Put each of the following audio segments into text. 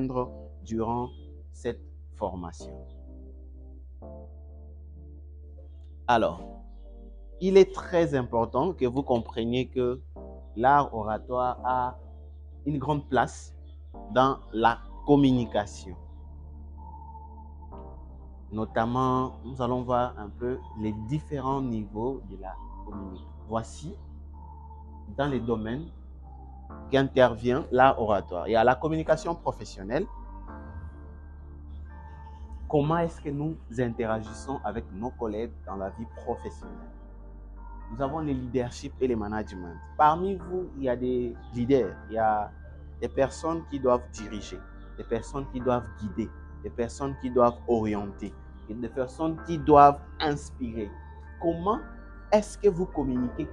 atteindre durant cette formation. Alors, il est très important que vous compreniez que l'art oratoire a une grande place dans la communication. Notamment, nous allons voir un peu les différents niveaux de la communication. Voici, dans les domaines qu'intervient l'art oratoire. Il y a la communication professionnelle. Comment est-ce que nous interagissons avec nos collègues dans la vie professionnelle? Nous avons le leadership et le management. Parmi vous, il y a des leaders, il y a des personnes qui doivent diriger, des personnes qui doivent guider, des personnes qui doivent orienter, et des personnes qui doivent inspirer. Comment est-ce que vous communiquez?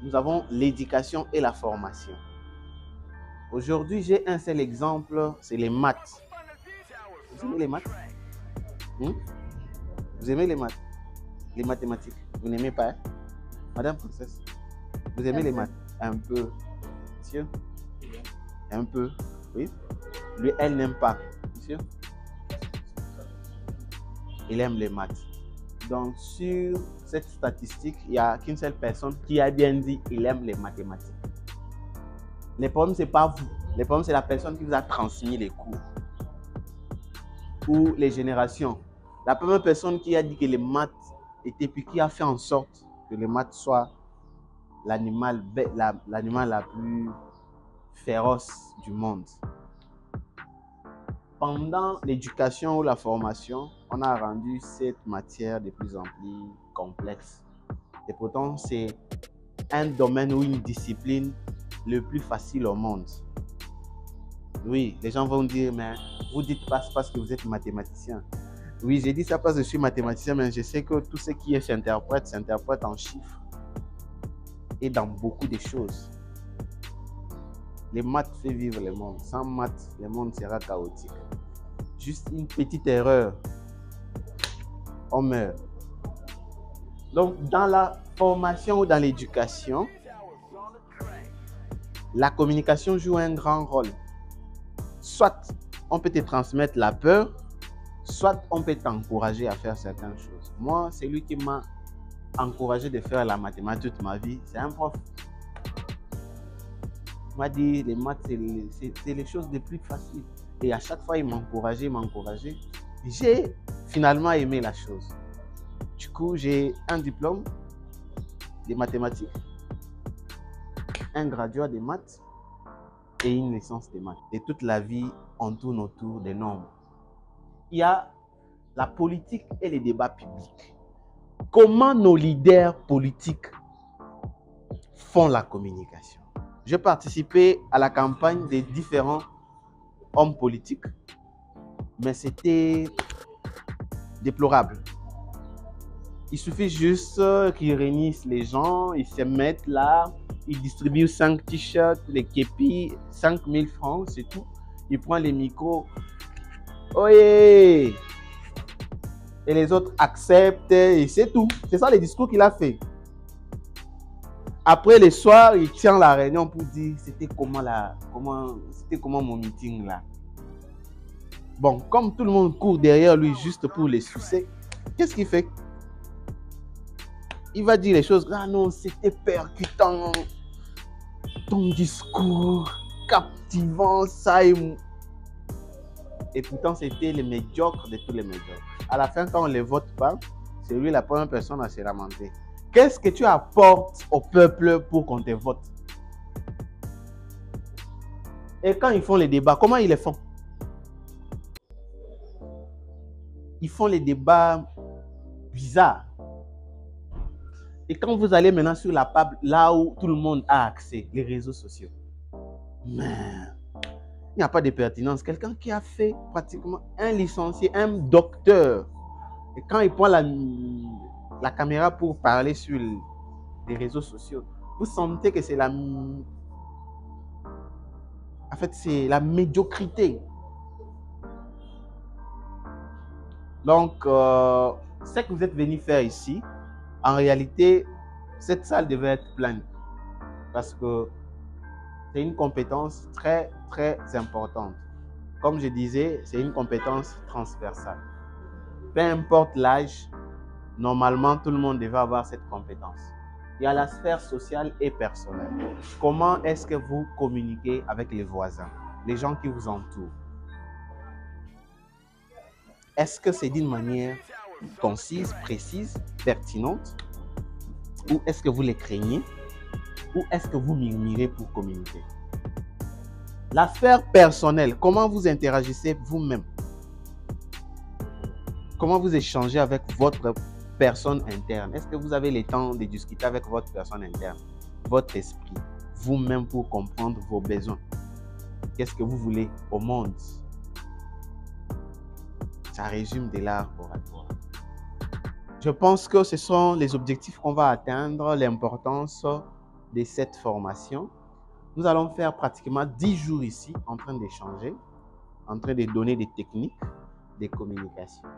Nous avons l'éducation et la formation. Aujourd'hui, j'ai un seul exemple, c'est les maths. Vous aimez les maths? Vous aimez les maths? Les mathématiques? Vous n'aimez pas, hein? Madame Princesse, vous aimez les maths? Un peu. Monsieur? Un peu. Oui. Lui, elle n'aime pas. Monsieur? Il aime les maths. Donc, sur cette statistique, il n'y a qu'une seule personne qui a bien dit qu'il aime les mathématiques. Le problème, ce n'est pas vous. Le problème, c'est la personne qui vous a transmis les cours. Ou les générations. La première personne qui a dit que les maths étaient, puis qui a fait en sorte que les maths soient l'animal la plus féroce du monde. Pendant l'éducation ou la formation, on a rendu cette matière de plus en plus complexe. Et pourtant, c'est un domaine ou une discipline le plus facile au monde. Oui, les gens vont dire, mais vous dites pas parce que vous êtes mathématicien. Oui, j'ai dit ça parce que je suis mathématicien, mais je sais que tout ce qui s'interprète en chiffres et dans beaucoup de choses. Les maths font vivre le monde. Sans maths, le monde sera chaotique. Juste une petite erreur, on meurt. Donc, dans la formation ou dans l'éducation, la communication joue un grand rôle. Soit on peut te transmettre la peur, soit on peut t'encourager à faire certaines choses. Moi, c'est lui qui m'a encouragé de faire la mathématique toute ma vie. C'est un prof. Il m'a dit, les maths, c'est les choses les plus faciles. Et à chaque fois, il m'encourageait. J'ai finalement aimé la chose. Du coup, j'ai un diplôme de mathématiques, un graduat de maths et une licence de maths. Et toute la vie, on tourne autour des nombres. Il y a la politique et les débats publics. Comment nos leaders politiques font la communication? J'ai participé à la campagne des différents hommes politiques, mais c'était déplorable. Il suffit juste qu'ils réunissent les gens, ils se mettent là, ils distribuent 5 t-shirts, les képis, 5000 francs, c'est tout. Ils prennent les micros. Oyez! Et les autres acceptent et c'est tout. C'est ça le discours qu'il a fait. Après le soir, il tient la réunion pour dire c'était comment mon meeting là. Bon, comme tout le monde court derrière lui juste pour les sucer, qu'est-ce qu'il fait? Il va dire les choses. Ah non, c'était percutant. Ton discours captivant, ça et pourtant c'était le médiocre de tous les médiocres. À la fin, quand on ne les vote pas, c'est lui la première personne à se lamenter. Qu'est-ce que tu apportes au peuple pour qu'on te vote? Et quand ils font les débats, comment ils les font? Ils font les débats bizarres. Et quand vous allez maintenant sur la table, là où tout le monde a accès, les réseaux sociaux, mais il n'y a pas de pertinence. Quelqu'un qui a fait pratiquement un licencié, un docteur, et quand il prend la caméra pour parler sur les réseaux sociaux, vous sentez que c'est c'est la médiocrité. Donc, ce que vous êtes venu faire ici, en réalité, cette salle devait être pleine. Parce que c'est une compétence très, très importante. Comme je disais, c'est une compétence transversale. Peu importe l'âge, normalement, tout le monde devait avoir cette compétence. Il y a la sphère sociale et personnelle. Comment est-ce que vous communiquez avec les voisins, les gens qui vous entourent? Est-ce que c'est d'une manière concise, précise, pertinente? Ou est-ce que vous les craignez? Ou est-ce que vous murmurez pour communiquer? La sphère personnelle, comment vous interagissez vous-même? Comment vous échangez avec votre personne interne? Est-ce que vous avez le temps de discuter avec votre personne interne, votre esprit, vous-même pour comprendre vos besoins? Qu'est-ce que vous voulez au monde? Ça résume de l'art oratoire. Je pense que ce sont les objectifs qu'on va atteindre, l'importance de cette formation. Nous allons faire pratiquement 10 jours ici en train d'échanger, en train de donner des techniques de communication.